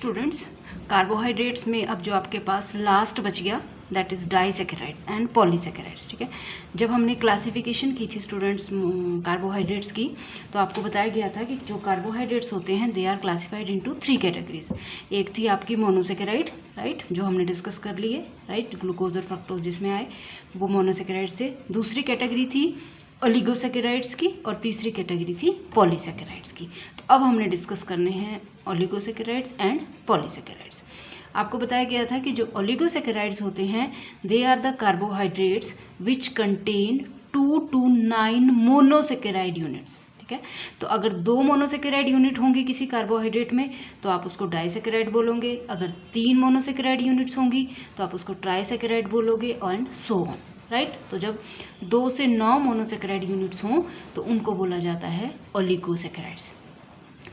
Students, carbohydrates में अब जो आपके पास लास्ट बच गया that is disaccharides and polysaccharides. ठीक है, जब हमने क्लासिफिकेशन की थी स्टूडेंट्स कार्बोहाइड्रेट्स की, तो आपको बताया गया था कि जो कार्बोहाइड्रेट्स होते हैं they are classified into 3 categories. एक थी आपकी मोनोसैकेराइड, राइट, जो हमने डिस्कस कर ली है, राइट, ग्लूकोज और फ्रक्टोज जिसमें आए वो मोनोसैकेराइड्स थे। दूसरी कैटेगरी थी ओलिगोसैकेराइड्स की और तीसरी कैटेगरी थी पॉलीसैकेराइड्स की। तो अब हमने डिस्कस करने हैं ओलिगोसैकेराइड्स एंड पॉलीसैकेराइड्स। आपको बताया गया था कि जो ओलिगोसैकेराइड्स होते हैं they are the carbohydrates which contain 2 to 9 monosaccharide units. ठीक है, तो अगर 2 मोनोसैकेराइड यूनिट होंगी किसी कार्बोहाइड्रेट में तो आप उसको डाइसैकेराइड बोलोगे, अगर 3 मोनोसैकेराइड यूनिट्स होंगी तो आप उसको ट्राइसैकेराइड बोलोगे एंड सो ऑन, राइट। तो जब 2 से 9 मोनोसैकेराइड यूनिट्स हों तो उनको बोला जाता है ओलिगोसैकेराइड्स।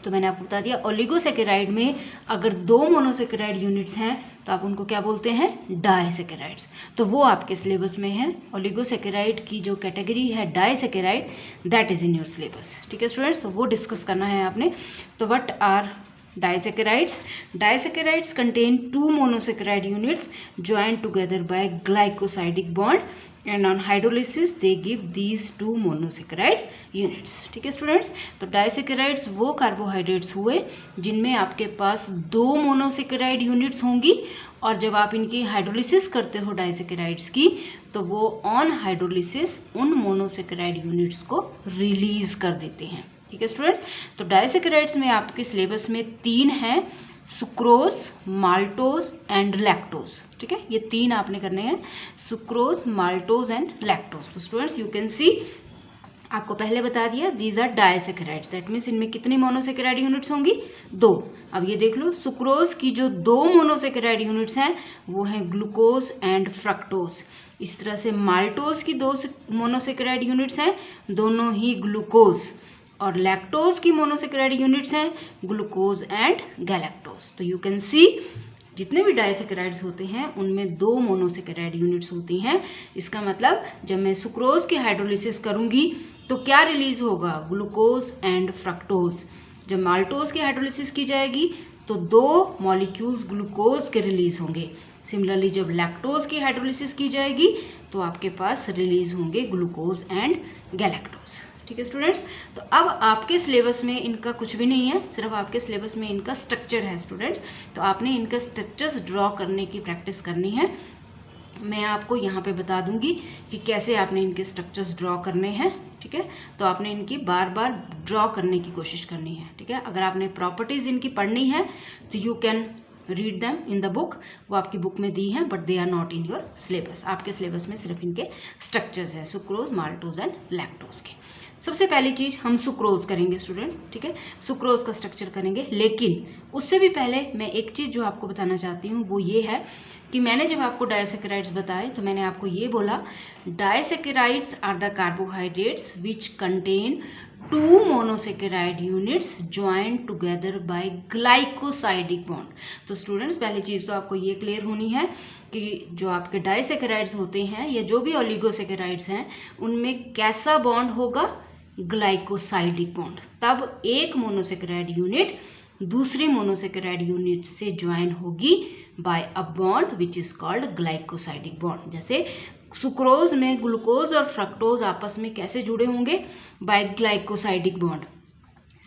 तो मैंने आपको बता दिया ओलिगोसैकेराइड में अगर 2 मोनोसैकेराइड यूनिट्स हैं तो आप उनको क्या बोलते हैं, डाइसैकेराइड्स। तो वो आपके सिलेबस में है। ओलिगोसैकेराइड की जो कैटेगरी है disaccharide that is in your syllabus. ठीक है स्टूडेंट्स, तो वो डिस्कस करना है आपने। तो what are disaccharides? Disaccharides contain 2 monosaccharide units joined together by glycosidic bond and on hydrolysis they give these 2 monosaccharide units. ठीक है स्टूडेंट्स, तो डाइसैकेराइड्स वो कार्बोहाइड्रेट्स हुए जिनमें आपके पास 2 मोनोसैकेराइड यूनिट्स होंगी और जब आप इनकी हाइड्रोलिसिस करते हो डाइसैकेराइड्स की तो वो ऑन हाइड्रोलिसिस उन मोनोसैकेराइड यूनिट्स को रिलीज कर देते हैं। ठीक है स्टूडेंट्स, तो डाइसैकेराइड्स में आपके सिलेबस में 3 हैं, सुक्रोज, माल्टोज एंड लैक्टोज। ठीक है, ये 3 आपने करने हैं, सुक्रोज, माल्टोज एंड लैक्टोज। तो स्टूडेंट्स यू कैन सी, आपको पहले बता दिया these are disaccharides, that means इनमें कितनी मोनोसैकेराइड यूनिट्स होंगी, 2। अब ये देख लो, सुक्रोज की जो 2 मोनोसैकेराइड यूनिट्स हैं वो हैं ग्लूकोज एंड फ्रक्टोज। इस तरह से माल्टोज की 2 मोनोसैकेराइड यूनिट्स हैं, दोनों ही ग्लूकोज, और लैक्टोज की मोनोसैकेराइड यूनिट्स हैं ग्लूकोज एंड गैलेक्टोज। तो यू कैन सी जितने भी डाइसैकेराइड्स होते हैं उनमें 2 मोनोसैकेराइड यूनिट्स होती हैं। इसका मतलब जब मैं सुक्रोज की हाइड्रोलिसिस करूंगी तो क्या रिलीज होगा, ग्लूकोज एंड फ्रक्टोज। जब माल्टोज की हाइड्रोलिसिस की जाएगी तो 2 मॉलिक्यूल्स ग्लूकोज के रिलीज होंगे। सिमिलरली जब लैक्टोज की हाइड्रोलिसिस की जाएगी तो आपके पास रिलीज होंगे ग्लूकोज एंड गैलेक्टोज। ठीक है स्टूडेंट्स, तो अब आपके सिलेबस में इनका कुछ भी नहीं है, सिर्फ आपके सिलेबस में इनका स्ट्रक्चर है स्टूडेंट्स। तो आपने इनका स्ट्रक्चर्स ड्रॉ करने की प्रैक्टिस करनी है। मैं आपको यहाँ पे बता दूंगी कि कैसे आपने इनके स्ट्रक्चर्स ड्रॉ करने हैं। ठीक है, तो आपने इनकी बार बार ड्रॉ करने की कोशिश करनी है। ठीक है, अगर आपने प्रॉपर्टीज इनकी पढ़नी है तो you can read them in the book, वो आपकी बुक में दी हैं but they are not in your syllabus. आपके सिलेबस में सिर्फ इनके स्ट्रक्चर्स है, सुक्रोज, माल्टोज एंड लैक्टोज के। सबसे पहली चीज हम सुक्रोज करेंगे स्टूडेंट। ठीक है, सुक्रोज का स्ट्रक्चर करेंगे, लेकिन उससे भी पहले मैं एक चीज जो आपको बताना चाहती हूँ वो ये है कि मैंने जब आपको डाइसैकेराइड्स बताए तो मैंने आपको ये बोला disaccharides are the carbohydrates which contain 2 monosaccharide units joint together by glycosidic bond. तो स्टूडेंट्स पहली चीज तो आपको ये क्लियर होनी है कि जो आपके डाइसैकेराइड्स होते हैं या जो भी ओलिगोसैकेराइड्स हैं उनमें कैसा बॉन्ड होगा, ग्लाइकोसाइडिक बॉन्ड। तब एक मोनोसैकेराइड यूनिट दूसरी मोनोसैकेराइड यूनिट से ज्वाइन होगी by a bond which is called glycosidic bond. जैसे सुक्रोज में ग्लूकोज और फ्रक्टोज आपस में कैसे जुड़े होंगे, by glycosidic bond.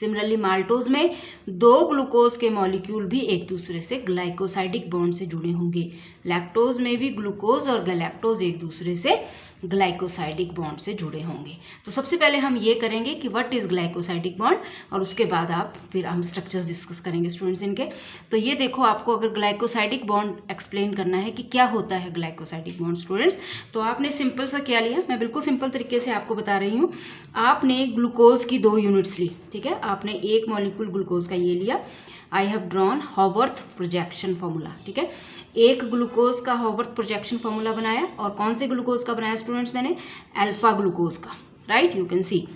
Similarly maltose में 2 ग्लूकोज के मॉलिक्यूल भी एक दूसरे से ग्लाइकोसाइडिक बॉन्ड से जुड़े होंगे। लैक्टोज में भी ग्लूकोज और गैलेक्टोज एक दूसरे से ग्लाइकोसाइडिक बॉन्ड से जुड़े होंगे। तो सबसे पहले हम ये करेंगे कि व्हाट इज ग्लाइकोसाइडिक बॉन्ड और उसके बाद फिर हम स्ट्रक्चर्स डिस्कस करेंगे स्टूडेंट्स इनके। तो ये देखो, आपको अगर ग्लाइकोसाइडिक बॉन्ड एक्सप्लेन करना है कि क्या होता है ग्लाइकोसाइडिक बॉन्ड स्टूडेंट्स, तो आपने सिंपल सा क्या लिया, मैं बिल्कुल सिंपल तरीके से आपको बता रही हूँ। आपने ग्लूकोज की 2 यूनिट्स ली, ठीक है, आपने एक मॉलिक्यूल ग्लूकोज का ये लिया। I have drawn Howarth projection formula. ठीक है, एक ग्लूकोज का हॉवर्थ प्रोजेक्शन फॉर्मूला बनाया और कौन से ग्लूकोज का बनाया स्टूडेंट्स मैंने, अल्फा ग्लूकोज का, राइट। यू कैन सी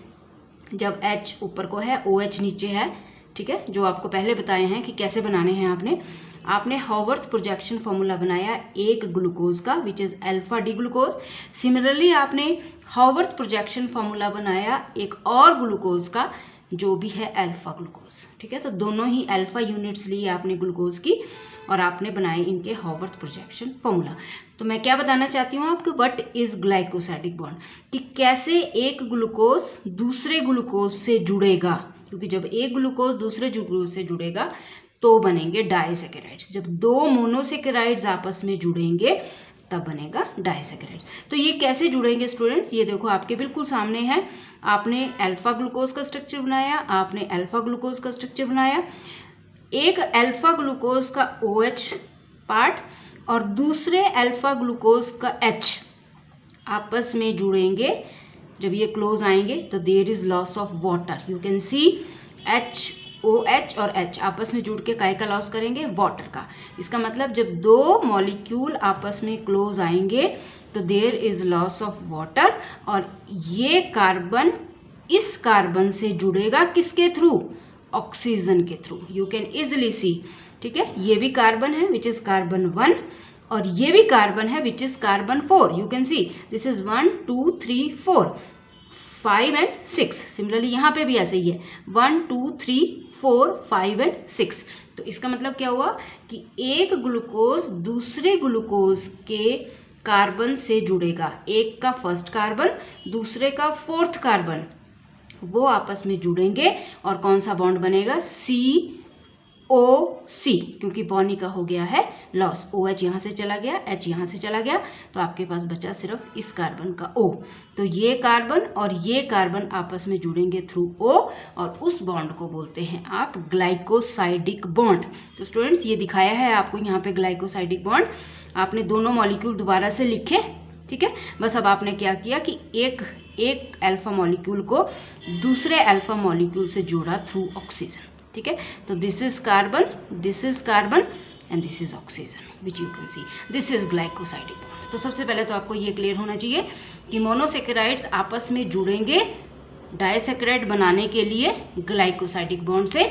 जब H ऊपर को है OH नीचे है, ठीक है, जो आपको पहले बताए हैं कि कैसे बनाने हैं। आपने हॉवर्थ प्रोजेक्शन फॉर्मूला बनाया एक ग्लूकोज का which is alpha D glucose. Similarly आपने हॉवर्थ प्रोजेक्शन फॉर्मूला बनाया एक और ग्लूकोज का जो भी है अल्फा ग्लूकोज, ठीक है। तो दोनों ही अल्फा यूनिट्स लिए आपने ग्लूकोज की और आपने बनाए इनके हॉवर्थ प्रोजेक्शन फॉर्मूला। तो मैं क्या बताना चाहती हूँ आपको, व्हाट इज ग्लाइकोसाइडिक बॉन्ड, कि कैसे एक ग्लूकोज दूसरे ग्लूकोज से जुड़ेगा, क्योंकि जब एक ग्लूकोज दूसरे ग्लूकोज से जुड़ेगा तो बनेंगे डाइसैकेराइड्स। जब दो मोनोसैकेराइड्स आपस में जुड़ेंगे तब बनेगा डाइसैकेराइड्स। तो ये कैसे जुड़ेंगे स्टूडेंट्स, ये देखो आपके बिल्कुल सामने है। आपने अल्फा ग्लूकोज का स्ट्रक्चर बनाया, आपने अल्फा ग्लूकोज का स्ट्रक्चर बनाया, एक अल्फा ग्लूकोज का OH पार्ट और दूसरे अल्फा ग्लूकोज का H आपस में जुड़ेंगे। जब ये क्लोज आएंगे तो there is loss of water. You can see OH और H आपस में जुड़ के काय का लॉस करेंगे, वाटर का। इसका मतलब जब दो मॉलिक्यूल आपस में क्लोज आएंगे तो there is loss of water, और ये कार्बन इस कार्बन से जुड़ेगा किसके थ्रू, ऑक्सीजन के through. You can easily see, ठीक है। ये भी कार्बन है विच इज कार्बन 1 और ये भी कार्बन है which is carbon 4। You can see this is 1 2 3 4 5 and 6। Similarly यहाँ पे भी ऐसे ही है 1 2 3 4 5 एंड 6। तो इसका मतलब क्या हुआ कि एक ग्लूकोज दूसरे ग्लूकोज के कार्बन से जुड़ेगा, एक का फर्स्ट कार्बन दूसरे का फोर्थ कार्बन, वो आपस में जुड़ेंगे और कौन सा बॉन्ड बनेगा, COC, क्योंकि बॉनी का हो गया है लॉस। OH यहाँ से चला गया, H यहाँ से चला गया, तो आपके पास बचा सिर्फ इस कार्बन का O। तो ये कार्बन और ये कार्बन आपस में जुड़ेंगे थ्रू O और उस बॉन्ड को बोलते हैं आप ग्लाइकोसाइडिक बॉन्ड। तो स्टूडेंट्स ये दिखाया है आपको यहाँ पे ग्लाइकोसाइडिक बॉन्ड। आपने दोनों मॉलिक्यूल दोबारा से लिखे, ठीक है। बस अब आपने क्या किया कि एक अल्फा मॉलिक्यूल को दूसरे अल्फा मॉलिक्यूल से जोड़ा थ्रू ऑक्सीजन, ठीक है। तो this is carbon and this is oxygen which you can C, this is glycosidic bond. तो सबसे पहले तो आपको ये क्लियर होना चाहिए कि मोनोसैकेराइड्स आपस में जुड़ेंगे डाइसैकेराइड बनाने के लिए ग्लाइकोसाइडिक बॉन्ड से।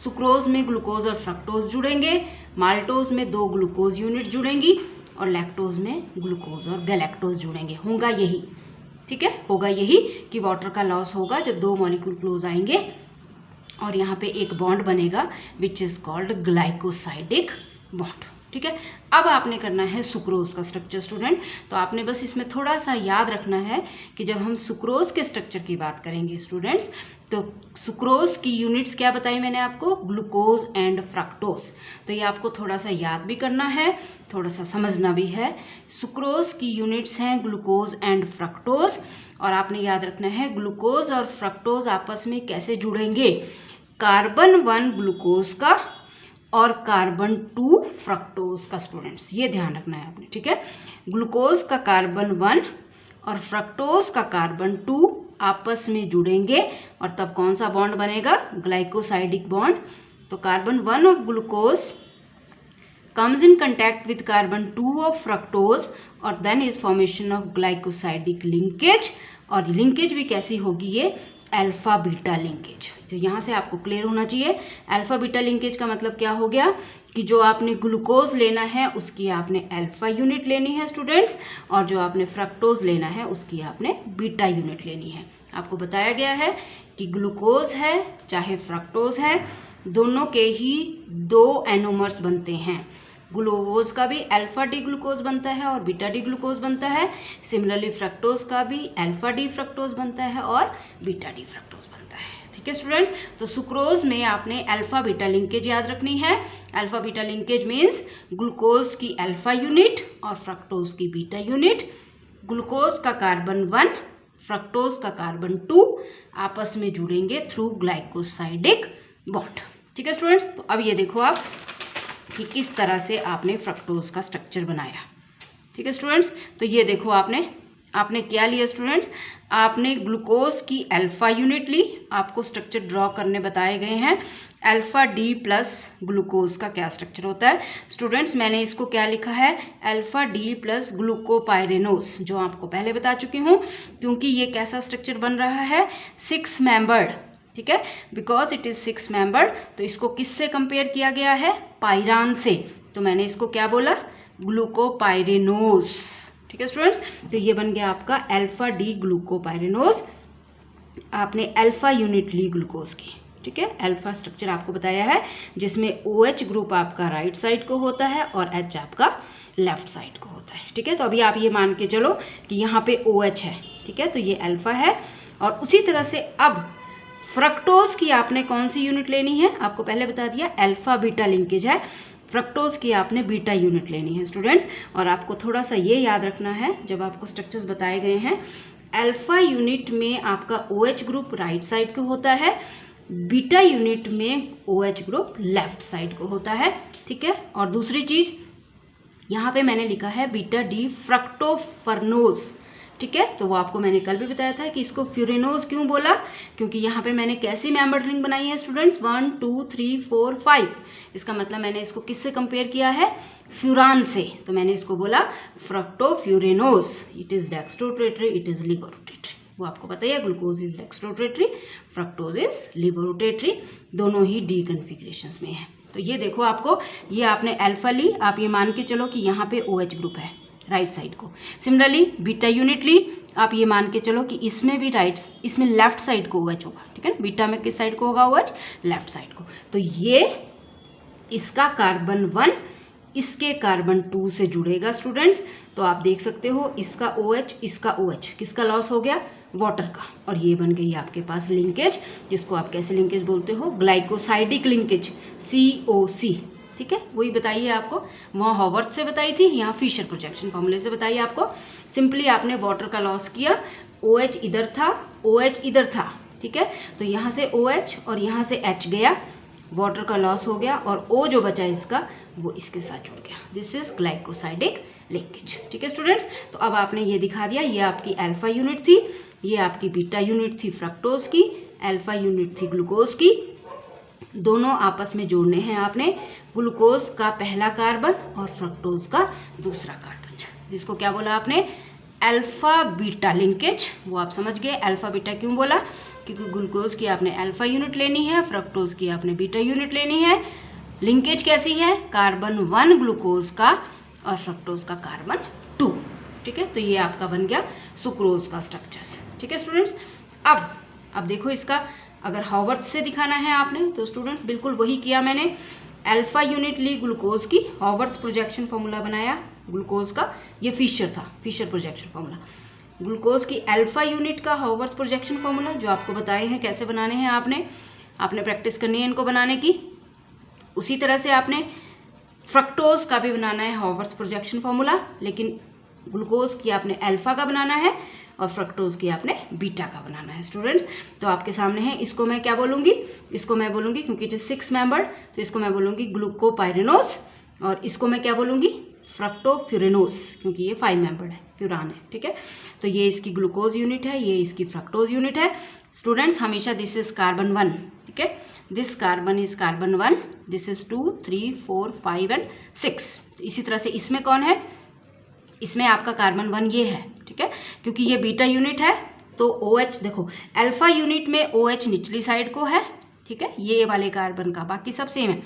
सुक्रोज में ग्लूकोज और फ्रक्टोज जुड़ेंगे, माल्टोज में 2 ग्लूकोज यूनिट जुड़ेंगी और लैक्टोज में ग्लूकोज और गैलेक्टोज जुड़ेंगे। होगा यही, ठीक है, होगा यही कि वाटर का लॉस होगा जब 2 मॉलिक्यूल क्लोज आएंगे और यहाँ पे एक बॉन्ड बनेगा विच इज कॉल्ड ग्लाइकोसाइडिक बॉन्ड, ठीक है। अब आपने करना है सुक्रोज का स्ट्रक्चर स्टूडेंट। तो आपने बस इसमें थोड़ा सा याद रखना है कि जब हम सुक्रोज के स्ट्रक्चर की बात करेंगे स्टूडेंट्स, तो सुक्रोज की यूनिट्स क्या बताई मैंने आपको, ग्लूकोज एंड फ्रक्टोज। तो ये आपको थोड़ा सा याद भी करना है, थोड़ा सा समझना भी है। सुक्रोज की यूनिट्स हैं ग्लूकोज एंड फ्रक्टोज, और आपने याद रखना है ग्लूकोज और फ्रक्टोज आपस में कैसे जुड़ेंगे, कार्बन 1 ग्लूकोज का और कार्बन 2 फ्रक्टोज का। स्टूडेंट्स ये ध्यान रखना है आपने, ठीक है। ग्लूकोज का कार्बन 1 और फ्रक्टोज का कार्बन 2 आपस में जुड़ेंगे और तब कौन सा बॉन्ड बनेगा, ग्लाइकोसाइडिक बॉन्ड। तो carbon 1 of glucose comes in contact with carbon 2 of fructose और then is formation of glycosidic linkage। और लिंकेज भी कैसी होगी, ये अल्फा बीटा लिंकेज। तो यहाँ से आपको क्लियर होना चाहिए अल्फा बीटा लिंकेज का मतलब क्या हो गया कि जो आपने ग्लूकोज लेना है उसकी आपने अल्फा यूनिट लेनी है स्टूडेंट्स, और जो आपने फ्रक्टोज लेना है उसकी आपने बीटा यूनिट लेनी है। आपको बताया गया है कि ग्लूकोज है चाहे फ्रक्टोज है, दोनों के ही 2 एनोमर्स बनते हैं। ग्लूकोज का भी अल्फा डी ग्लूकोज बनता है और बीटा डी ग्लूकोज बनता है। सिमिलरली फ्रक्टोज का भी अल्फा डी फ्रक्टोज बनता है और बीटा डी फ्रक्टोज बनता है, ठीक है स्टूडेंट्स। तो सुक्रोज में आपने अल्फा बीटा लिंकेज याद रखनी है। Alpha beta linkage means glucose की अल्फा यूनिट और फ्रक्टोज की बीटा यूनिट। ग्लूकोज का कार्बन 1 फ्रक्टोज का कार्बन 2 आपस में जुड़ेंगे थ्रू ग्लाइकोसाइडिक बॉन्ड, ठीक है स्टूडेंट्स। तो अब ये देखो आप कि किस तरह से आपने फ्रक्टोज का स्ट्रक्चर बनाया, ठीक है स्टूडेंट्स। तो ये देखो आपने क्या लिया स्टूडेंट्स, आपने ग्लूकोज की अल्फा यूनिट ली, आपको स्ट्रक्चर ड्रॉ करने बताए गए हैं। अल्फा डी प्लस ग्लूकोज का क्या स्ट्रक्चर होता है स्टूडेंट्स, मैंने इसको क्या लिखा है, अल्फा डी प्लस ग्लूकोपाइरेनोज, जो आपको पहले बता चुकी हूँ। क्योंकि ये कैसा स्ट्रक्चर बन रहा है, 6 मेंबर्ड, ठीक है, बिकॉज इट इज 6 मेंबर्ड। तो इसको किससे कंपेयर किया गया है, पाइरान से, तो मैंने इसको क्या बोला, ग्लूकोपाइरेनोज, ठीक है स्टूडेंट्स। तो ये बन गया आपका अल्फा डी ग्लूकोपाइरेनोज। आपने अल्फा यूनिट ली ग्लूकोज की, ठीक है। अल्फा स्ट्रक्चर आपको बताया है जिसमें OH ग्रुप आपका राइट साइड को होता है और H आपका लेफ्ट साइड को होता है, ठीक है। तो अभी आप ये मान के चलो कि यहाँ पे OH है, ठीक है, तो ये अल्फा है। और उसी तरह से अब फ्रक्टोज की आपने कौन सी यूनिट लेनी है, आपको पहले बता दिया अल्फा बीटा लिंकेज है, फ्रक्टोज की आपने बीटा यूनिट लेनी है स्टूडेंट्स। और आपको थोड़ा सा ये याद रखना है जब आपको स्ट्रक्चर्स बताए गए हैं, अल्फा यूनिट में आपका OH ग्रुप राइट साइड को होता है, बीटा यूनिट में OH ग्रुप लेफ्ट साइड को होता है, ठीक है। और दूसरी चीज़ यहाँ पे मैंने लिखा है बीटा डी फ्रक्टोफर्नोज, ठीक है। तो वो आपको मैंने कल भी बताया था कि इसको फ्यूरेनोज क्यों बोला, क्योंकि यहाँ पे मैंने कैसी मेंबर्ड रिंग बनाई है स्टूडेंट्स, 1 2 3 4 5। इसका मतलब मैंने इसको किससे कंपेयर किया है, फ्यूरान से, तो मैंने इसको बोला फ्रक्टोफ्यूरेनोज। It is dextrorotatory, it is लिवोरोटेटरी, वो आपको पता ही है, glucose is dextrorotatory, fructose is लिवोरोटेटरी, दोनों ही डी कन्फिग्रेशंस में है। तो ये देखो आपको, ये आपने अल्फा ली, आप ये मान के चलो कि यहाँ पे OH ग्रुप है राइट साइड को। सिमिलरली बीटा यूनिट ली, आप ये मान के चलो कि इसमें भी इसमें लेफ्ट साइड को OH होगा, ठीक है। बीटा में किस साइड को होगा OH, लेफ्ट साइड को। तो ये इसका कार्बन 1 इसके कार्बन 2 से जुड़ेगा स्टूडेंट्स। तो आप देख सकते हो इसका OH इसका OH, किसका लॉस हो गया, वाटर का, और ये बन गई आपके पास लिंकेज, जिसको आप कैसे लिंकेज बोलते हो, ग्लाइकोसाइडिक लिंकेज, COC, ठीक है। वही बताइए आपको, वहाँ हॉवर्थ से बताई थी, यहाँ फिशर प्रोजेक्शन फॉर्मूले से बताइए आपको। सिंपली आपने वाटर का लॉस किया, OH इधर था, OH इधर था, ठीक है। तो यहाँ से OH और यहाँ से H गया, वाटर का लॉस हो गया, और O जो बचा इसका वो इसके साथ जुड़ गया। दिस इज ग्लाइकोसाइडिक लिंकेज, ठीक है स्टूडेंट्स। तो अब आपने ये दिखा दिया, ये आपकी अल्फा यूनिट थी, ये आपकी बीटा यूनिट थी फ्रक्टोज की, अल्फा यूनिट थी ग्लूकोज की, दोनों आपस में जोड़ने हैं आपने, ग्लूकोज का पहला कार्बन और फ्रक्टोज का दूसरा कार्बन, जिसको क्या बोला आपने, अल्फा बीटा लिंकेज। वो आप समझ गए अल्फा बीटा क्यों बोला, क्योंकि ग्लूकोज की आपने अल्फा यूनिट लेनी है, फ्रक्टोज की आपने बीटा यूनिट लेनी है। लिंकेज कैसी है, कार्बन 1 ग्लूकोज का और फ्रक्टोज का कार्बन 2, ठीक है। तो ये आपका बन गया सुक्रोज का स्ट्रक्चर्स, ठीक है स्टूडेंट्स। अब देखो इसका अगर हॉवर्थ से दिखाना है आपने, तो स्टूडेंट्स बिल्कुल वही किया मैंने, अल्फा यूनिट ली ग्लूकोज की, हॉवर्थ प्रोजेक्शन फॉर्मूला बनाया ग्लूकोज का, ये फिशर था, फिशर प्रोजेक्शन फॉर्मूला। ग्लूकोज की अल्फा यूनिट का हॉवर्थ प्रोजेक्शन फॉर्मूला जो आपको बताए हैं कैसे बनाने हैं, आपने प्रैक्टिस करनी है इनको बनाने की। उसी तरह से आपने फ्रक्टोज का भी बनाना है हॉवर्थ प्रोजेक्शन फॉर्मूला, लेकिन ग्लूकोज की आपने अल्फा का बनाना है और फ्रक्टोज की आपने बीटा का बनाना है स्टूडेंट्स। तो आपके सामने है, इसको मैं क्या बोलूँगी, इसको मैं बोलूँगी क्योंकि इट इज 6 मेंबर्ड, तो इसको मैं बोलूँगी ग्लूकोपाइरेनोज, और इसको मैं क्या बोलूँगी, फ्रक्टोफ्यूरेनोज, क्योंकि ये 5 मेंबर्ड है, फ्यूरान है, ठीक है। तो ये इसकी ग्लूकोज यूनिट है, ये इसकी फ्रक्टोज यूनिट है स्टूडेंट्स। हमेशा दिस इज कार्बन 1, ठीक है, this carbon is carbon 1, this is 2 3 4 5 and 6। इसी तरह से इसमें कौन है, इसमें आपका कार्बन 1 ये है, ठीक है, क्योंकि ये बीटा यूनिट है। तो OH देखो, अल्फा यूनिट में OH निचली साइड को है, ठीक है, ये वाले कार्बन का, बाकी सब सेम है।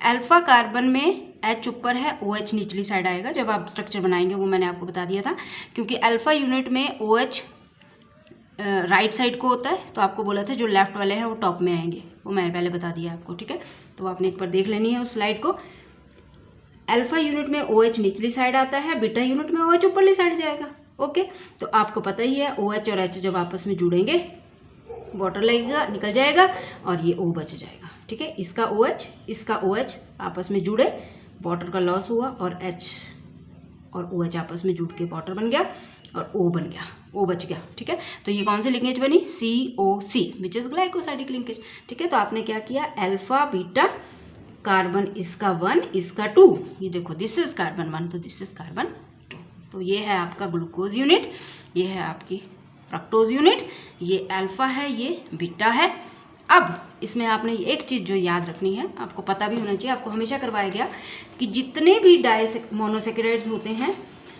अल्फा कार्बन में H ऊपर है, OH निचली साइड आएगा, जब आप स्ट्रक्चर बनाएंगे वो मैंने आपको बता दिया था। क्योंकि अल्फा यूनिट में OH राइट साइड को होता है, तो आपको बोला था जो लेफ्ट वाले हैं वो टॉप में आएंगे, वो मैंने पहले बता दिया आपको, ठीक है। तो आपने एक बार देख लेनी है उस स्लाइड को। अल्फा यूनिट में OH निचली साइड आता है, बीटा यूनिट में OH ऊपरली साइड जाएगा, ओके। तो आपको पता ही है OH और H जब आपस में जुड़ेंगे वाटर लगेगा, निकल जाएगा, और ये O बच जाएगा, ठीक है। इसका OH आपस में जुड़े, वाटर का लॉस हुआ, और H और OH आपस में जुड़ के वाटर बन गया और O बन गया, O बच गया, ठीक है। तो ये कौन सी लिंकेज बनी, COC, which is glycosidic linkage, ठीक है। तो आपने क्या किया, अल्फा बीटा, कार्बन इसका 1 इसका 2, ये देखो दिस इज कार्बन 1 तो दिस इज कार्बन 2। तो ये है आपका ग्लूकोज यूनिट, ये है आपकी फ्रक्टोज यूनिट, ये अल्फा है, ये बीटा है। अब इसमें आपने एक चीज़ जो याद रखनी है, आपको पता भी होना चाहिए, आपको हमेशा करवाया गया कि जितने भी मोनोसेकेराइड्स होते हैं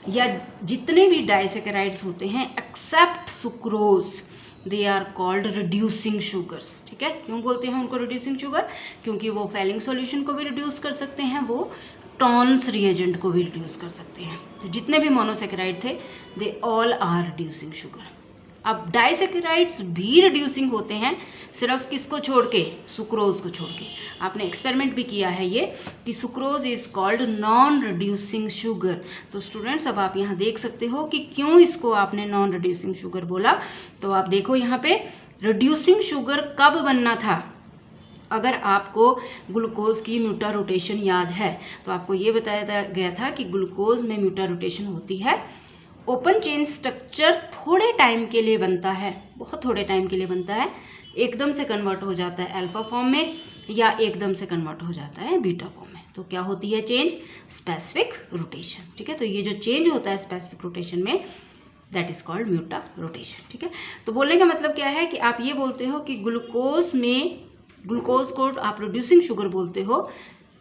या जितने भी डाइसेकेराइड्स होते हैं except sucrose, they are called reducing sugars, ठीक है। क्यों बोलते हैं उनको रिड्यूसिंग शुगर, क्योंकि वो फेलिंग सॉल्यूशन को भी रिड्यूस कर सकते हैं, वो टॉन्स रिएजेंट को भी रिड्यूस कर सकते हैं। तो जितने भी मोनोसेकेराइड थे they all are reducing sugar. अब डाइसैकेराइड्स भी रिड्यूसिंग होते हैं, सिर्फ किसको छोड़ के, सुक्रोज को छोड़ के। आपने एक्सपेरिमेंट भी किया है ये कि sucrose is called non reducing sugar. तो स्टूडेंट्स अब आप यहाँ देख सकते हो कि क्यों इसको आपने नॉन रिड्यूसिंग शुगर बोला। तो आप देखो यहाँ पे रिड्यूसिंग शुगर कब बनना था। अगर आपको ग्लूकोज की म्यूटा रोटेशन याद है तो आपको ये बताया गया था कि ग्लूकोज में म्यूटा रोटेशन होती है, ओपन चेन स्ट्रक्चर थोड़े टाइम के लिए बनता है, बहुत थोड़े टाइम के लिए बनता है, एकदम से कन्वर्ट हो जाता है अल्फा फॉर्म में या एकदम से कन्वर्ट हो जाता है बीटा फॉर्म में। तो क्या होती है चेंज, स्पेसिफिक रोटेशन। ठीक है, तो ये जो चेंज होता है स्पेसिफिक रोटेशन में दैट इज कॉल्ड म्यूटा रोटेशन। ठीक है, तो बोलने का मतलब क्या है कि आप ये बोलते हो कि ग्लूकोज को आप रिड्यूसिंग शुगर बोलते हो।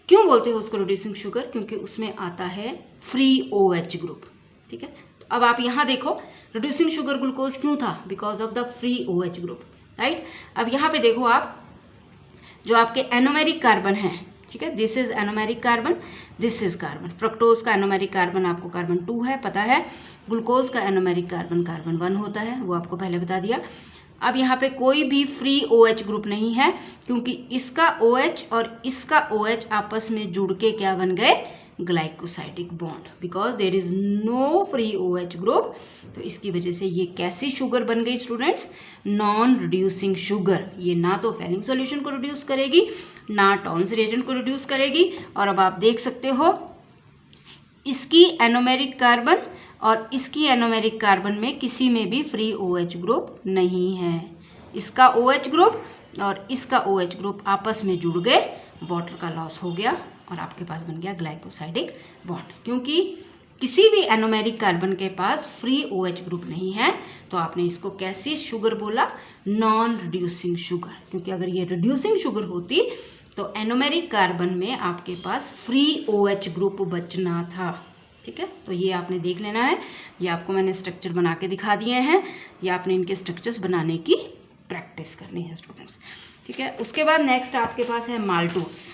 क्यों बोलते हो उसको रिड्यूसिंग शुगर, क्योंकि उसमें आता है फ्री OH ग्रुप। ठीक है, तो अब आप यहाँ देखो रिड्यूसिंग शुगर ग्लूकोज क्यों था, because of the free OH group, right. अब यहाँ पे देखो आप जो आपके एनोमेरिक कार्बन है, ठीक है, this is anomeric carbon, this is carbon. Fructose का एनोमेरिक कार्बन आपको कार्बन 2 है, पता है। ग्लूकोज का एनोमेरिक कार्बन कार्बन 1 होता है, वो आपको पहले बता दिया। अब यहाँ पे कोई भी फ्री OH ग्रुप नहीं है, क्योंकि इसका OH और इसका OH आपस में जुड़ के क्या बन गए, glycosidic bond, because there is no free OH group. तो इसकी वजह से ये कैसी शुगर बन गई स्टूडेंट्स, नॉन रिड्यूसिंग शुगर। ये ना तो फेलिंग सॉल्यूशन को रिड्यूस करेगी, ना टॉन्स रिएजेंट को रिड्यूस करेगी। और अब आप देख सकते हो इसकी एनोमेरिक कार्बन और इसकी एनोमेरिक कार्बन में किसी में भी फ्री OH ग्रुप नहीं है। इसका OH ग्रुप और इसका OH ग्रुप आपस में जुड़ गए, वाटर का लॉस हो गया और आपके पास बन गया ग्लाइकोसाइडिक बॉन्ड। क्योंकि किसी भी एनोमेरिक कार्बन के पास फ्री OH ग्रुप नहीं है, तो आपने इसको कैसी शुगर बोला, नॉन रिड्यूसिंग शुगर। क्योंकि अगर ये रिड्यूसिंग शुगर होती तो एनोमेरिक कार्बन में आपके पास फ्री OH ग्रुप बचना था। ठीक है, तो ये आपने देख लेना है। ये आपको मैंने स्ट्रक्चर बना के दिखा दिए हैं, ये आपने इनके स्ट्रक्चर्स बनाने की प्रैक्टिस करनी है स्टूडेंट्स। ठीक है, उसके बाद नेक्स्ट आपके पास है माल्टोज।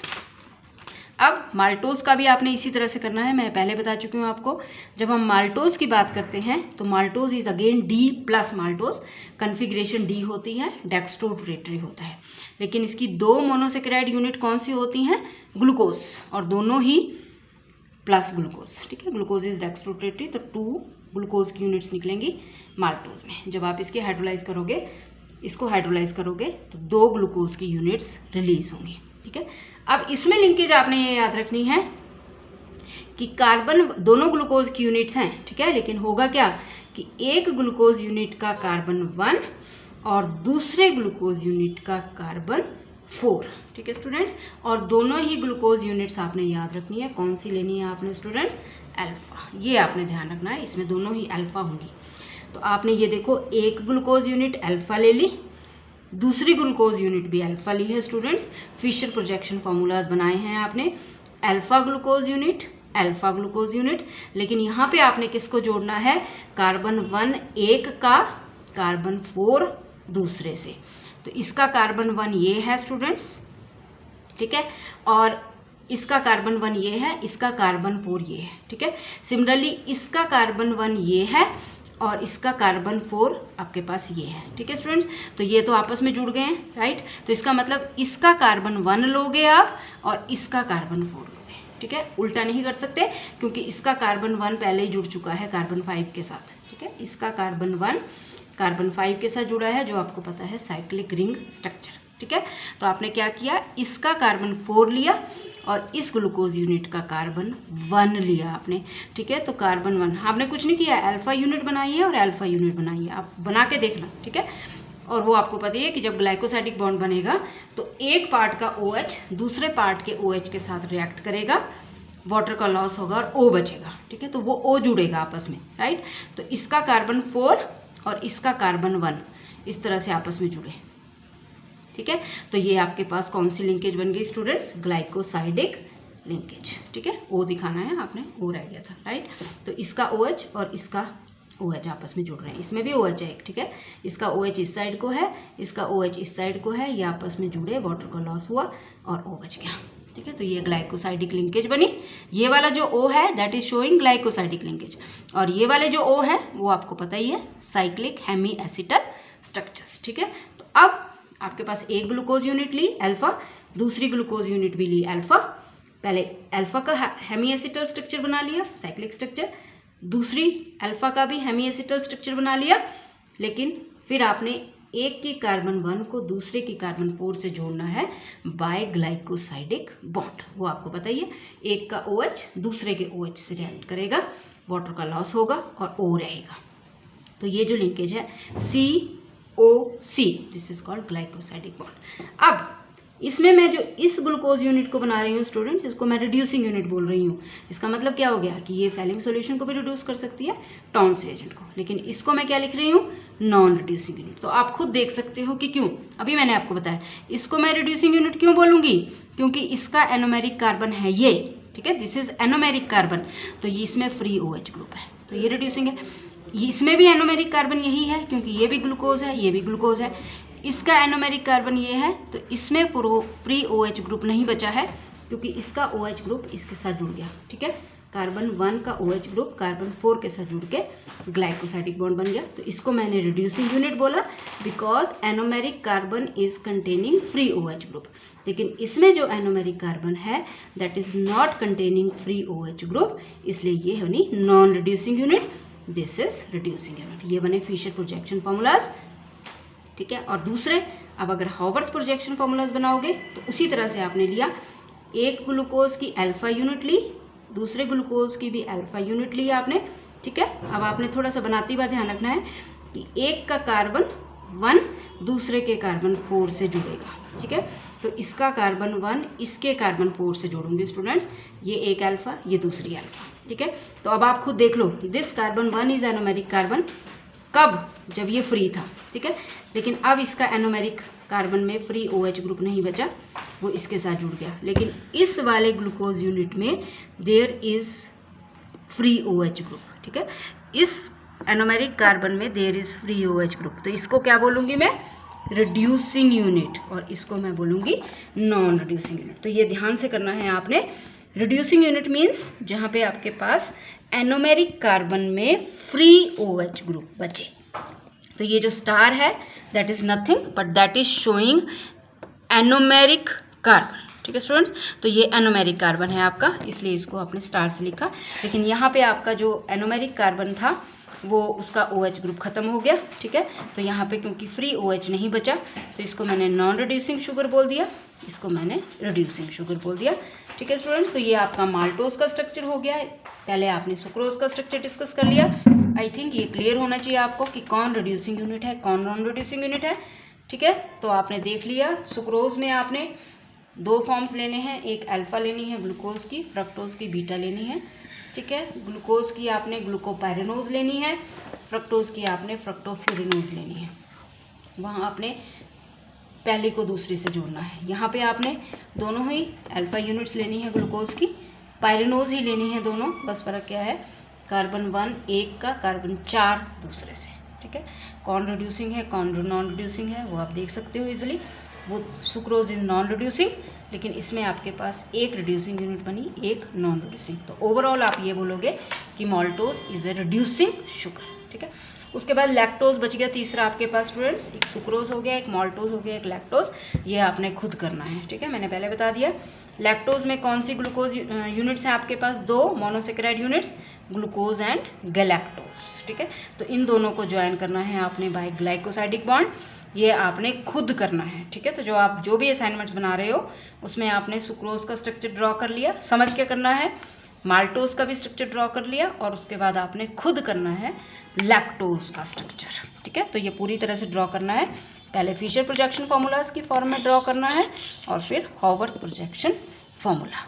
अब माल्टोज का भी आपने इसी तरह से करना है, मैं पहले बता चुकी हूँ आपको। जब हम माल्टोज की बात करते हैं तो maltose is again D+ maltose, configuration D होती है, डेक्स्ट्रोरोटेटरी होता है। लेकिन इसकी 2 मोनोसेकेराइड यूनिट कौन सी होती हैं, ग्लूकोज, और दोनों ही प्लस ग्लूकोज। ठीक है, ग्लूकोज इज डेक्स्ट्रोरोटेटरी, तो 2 ग्लूकोज की यूनिट्स निकलेंगी माल्टोज में। जब आप इसके हाइड्रोलाइज करोगे, इसको हाइड्रोलाइज करोगे तो 2 ग्लूकोज की यूनिट्स रिलीज होंगी। ठीक है, अब इसमें लिंकेज आपने ये याद रखनी है कि कार्बन, दोनों ग्लूकोज की यूनिट्स हैं, ठीक है, लेकिन होगा क्या कि एक ग्लूकोज यूनिट का कार्बन 1 और दूसरे ग्लूकोज यूनिट का कार्बन 4। ठीक है स्टूडेंट्स, और दोनों ही ग्लूकोज यूनिट्स आपने याद रखनी है। कौन सी लेनी है आपने स्टूडेंट्स, अल्फा। ये आपने ध्यान रखना है, इसमें दोनों ही अल्फा होंगी। तो आपने ये देखो, एक ग्लूकोज यूनिट अल्फा ले ली, दूसरी ग्लूकोज यूनिट भी अल्फा ली है स्टूडेंट्स। फिशर प्रोजेक्शन फार्मूलाज बनाए हैं आपने, alpha glucose unit, alpha glucose unit. लेकिन यहाँ पे आपने किसको जोड़ना है, कार्बन 1 एक का, कार्बन 4 दूसरे से। तो इसका कार्बन 1 ये है स्टूडेंट्स, ठीक है, और इसका कार्बन 1 ये है, इसका कार्बन 4 ये है। ठीक है, सिमिलरली इसका कार्बन 1 ये है और इसका कार्बन 4 आपके पास ये है। ठीक है स्टूडेंट्स, तो ये तो आपस में जुड़ गए हैं, राइट। तो इसका मतलब इसका कार्बन 1 लोगे आप और इसका कार्बन 4 लोगे। ठीक है, उल्टा नहीं कर सकते क्योंकि इसका कार्बन 1 पहले ही जुड़ चुका है कार्बन 5 के साथ। ठीक है, इसका कार्बन 1 कार्बन 5 के साथ जुड़ा है, जो आपको पता है साइक्लिक रिंग स्ट्रक्चर। ठीक है, तो आपने क्या किया, इसका कार्बन 4 लिया और इस ग्लूकोज यूनिट का कार्बन 1 लिया आपने। ठीक है, तो कार्बन 1 आपने कुछ नहीं किया, अल्फा यूनिट बनाई है और अल्फा यूनिट बनाई है, आप बना के देखना। ठीक है, और वो आपको पता ही है कि जब ग्लाइकोसाइडिक बॉन्ड बनेगा तो एक पार्ट का OH दूसरे पार्ट के OH के साथ रिएक्ट करेगा, वाटर का लॉस होगा और O बचेगा। ठीक है, तो वो O जुड़ेगा आपस में, राइट। तो इसका कार्बन 4 और इसका कार्बन 1 इस तरह से आपस में जुड़े। ठीक है, तो ये आपके पास कौन सी लिंकेज बन गई स्टूडेंट्स, ग्लाइकोसाइडिक लिंकेज। ठीक है, O दिखाना है आपने, O रह गया था, राइट। तो इसका OH और इसका OH आपस में जुड़ रहे हैं, इसमें भी OH है एक। ठीक है, इसका OH इस साइड को है, इसका OH इस साइड को है, ये आपस में जुड़े, वाटर का लॉस हुआ और O बच गया। ठीक है। तो ये ग्लाइकोसाइडिक लिंकेज बनी। ये वाला जो O है that is showing glycosidic linkage, और ये वाले जो O है वो आपको पता ही है साइक्लिक हेमी एसिटल स्ट्रक्चर्स, ठीक है। तो अब आपके पास एक ग्लूकोज यूनिट ली अल्फा, दूसरी ग्लूकोज यूनिट भी ली अल्फा। पहले अल्फा का हेमी एसिटल स्ट्रक्चर बना लिया साइक्लिक स्ट्रक्चर, दूसरी अल्फा का भी हेमी एसिटल स्ट्रक्चर बना लिया, लेकिन फिर आपने एक की कार्बन 1 को दूसरे की कार्बन 4 से जोड़ना है बाय ग्लाइकोसाइडिक बॉन्ड। वो आपको पता ही है, एक का OH दूसरे के OH से रिएक्ट करेगा, वाटर का लॉस होगा और O रहेगा। तो ये जो लिंकेज है COC, this is called glycosidic bond. अब इसमें मैं जो इस ग्लूकोज यूनिट को बना रही हूँ स्टूडेंट्स, इसको मैं रिड्यूसिंग यूनिट बोल रही हूँ। इसका मतलब क्या हो गया कि ये फेलिंग सॉल्यूशन को भी रिड्यूस कर सकती है, टॉन्स रिएजेंट को, लेकिन इसको मैं क्या लिख रही हूँ, नॉन रिड्यूसिंग यूनिट। तो आप खुद देख सकते हो कि क्यों, अभी मैंने आपको बताया इसको मैं रिड्यूसिंग यूनिट क्यों बोलूँगी, क्योंकि इसका एनोमेरिक कार्बन है ये, ठीक है, दिस इज एनोमेरिक कार्बन, तो ये इसमें फ्री OH ग्रुप है, तो ये रिड्यूसिंग है। इसमें भी एनोमेरिक कार्बन यही है, क्योंकि ये भी ग्लूकोज है, ये भी ग्लूकोज है। इसका एनोमेरिक कार्बन ये है, तो इसमें फ्री OH ग्रुप नहीं बचा है, क्योंकि इसका OH ग्रुप इसके साथ जुड़ गया, ठीक है। कार्बन 1 का OH ग्रुप कार्बन 4 के साथ जुड़ के ग्लाइकोसाइडिक बॉन्ड बन गया। तो इसको मैंने रिड्यूसिंग यूनिट बोला because anomeric carbon is containing free OH group, लेकिन इसमें जो एनोमेरिक कार्बन है that is not containing free OH group, इसलिए ये बनी non reducing unit, this is reducing unit. ये बने फिशर प्रोजेक्शन फॉर्मूलाज, ठीक है। और दूसरे, अब अगर हावर्थ प्रोजेक्शन फॉर्मूलाज बनाओगे तो उसी तरह से आपने लिया, एक ग्लूकोज की अल्फा यूनिट ली, दूसरे ग्लूकोज की भी अल्फा यूनिट ली आपने, ठीक है। अब आपने थोड़ा सा बनाती बार ध्यान रखना है कि एक का कार्बन 1 दूसरे के कार्बन 4 से जुड़ेगा, ठीक है। तो इसका कार्बन 1 इसके कार्बन 4 से जोड़ूंगी स्टूडेंट्स, ये एक अल्फा ये दूसरी अल्फा, ठीक है। तो अब आप खुद देख लो, this carbon 1 is anomeric carbon, कब, जब ये फ्री था, ठीक है। लेकिन अब इसका एनोमेरिक कार्बन में फ्री OH ग्रुप नहीं बचा, वो इसके साथ जुड़ गया, लेकिन इस वाले ग्लूकोज यूनिट में there is free OH group, ठीक है। इस एनोमेरिक कार्बन में there is free OH group, तो इसको क्या बोलूँगी मैं, रिड्यूसिंग यूनिट, और इसको मैं बोलूँगी नॉन रिड्यूसिंग यूनिट। तो ये ध्यान से करना है आपने। रिड्यूसिंग यूनिट मीन्स जहाँ पे आपके पास एनोमेरिक कार्बन में फ्री OH ग्रुप बचे। तो ये जो स्टार है that is nothing but that is showing anomeric carbon, ठीक है स्टूडेंट्स। तो ये एनोमेरिक कार्बन है आपका, इसलिए इसको आपने स्टार से लिखा, लेकिन यहाँ पे आपका जो एनोमेरिक कार्बन था वो उसका OH ग्रुप खत्म हो गया, ठीक है। तो यहाँ पे क्योंकि फ्री OH नहीं बचा तो इसको मैंने नॉन रिड्यूसिंग शुगर बोल दिया, इसको मैंने रिड्यूसिंग शुगर बोल दिया, ठीक है स्टूडेंट्स। तो ये आपका माल्टोज का स्ट्रक्चर हो गया है। पहले आपने सुक्रोज का स्ट्रक्चर डिस्कस कर लिया। आई थिंक ये क्लियर होना चाहिए आपको कि कौन रिड्यूसिंग यूनिट है कौन नॉन रिड्यूसिंग यूनिट है, ठीक है। तो आपने देख लिया, सुक्रोज में आपने 2 फॉर्म्स लेने हैं, एक अल्फा लेनी है ग्लूकोज की, फ्रक्टोज की बीटा लेनी है, ठीक है। ग्लूकोज की आपने ग्लूकोपाइरेनोज लेनी है, फ्रक्टोज की आपने फ्रक्टोफ्यूरिनोज लेनी है। वहाँ आपने पहले को दूसरे से जोड़ना है। यहाँ पे आपने दोनों ही अल्फा यूनिट्स लेनी है ग्लूकोज की, पायरेनोज ही लेनी है दोनों, बस फ़र्क क्या है, कार्बन 1 एक का, कार्बन 4 दूसरे से, ठीक है। कौन रिड्यूसिंग है कौन नॉन रिड्यूसिंग है वो आप देख सकते हो इजीली। वो सुक्रोज इज नॉन रिड्यूसिंग, लेकिन इसमें आपके पास एक रिड्यूसिंग यूनिट बनी, एक नॉन रिड्यूसिंग। तो ओवरऑल आप ये बोलोगे कि maltose is a reducing sugar, ठीक है। उसके बाद लैक्टोज बच गया तीसरा आपके पास स्टूडेंट्स, एक सुक्रोज हो गया, एक माल्टोज हो गया, एक लैक्टोज। ये आपने खुद करना है, ठीक है, मैंने पहले बता दिया। लैक्टोज में कौन सी ग्लूकोज यूनिट्स हैं आपके पास, 2 monosaccharide units, glucose and galactose, ठीक है। तो इन दोनों को ज्वाइन करना है आपने बाय ग्लाइकोसाइडिक बॉन्ड, ये आपने खुद करना है, ठीक है। तो जो आप जो भी असाइनमेंट्स बना रहे हो उसमें आपने सुक्रोज का स्ट्रक्चर ड्रॉ कर लिया, समझ के करना है, माल्टोज का भी स्ट्रक्चर ड्रॉ कर लिया, और उसके बाद आपने खुद करना है लैक्टोज का स्ट्रक्चर, ठीक है। तो ये पूरी तरह से ड्रॉ करना है, पहले फिशर प्रोजेक्शन फार्मूलाज की फॉर्म में ड्रॉ करना है और फिर हावर्थ प्रोजेक्शन फार्मूला।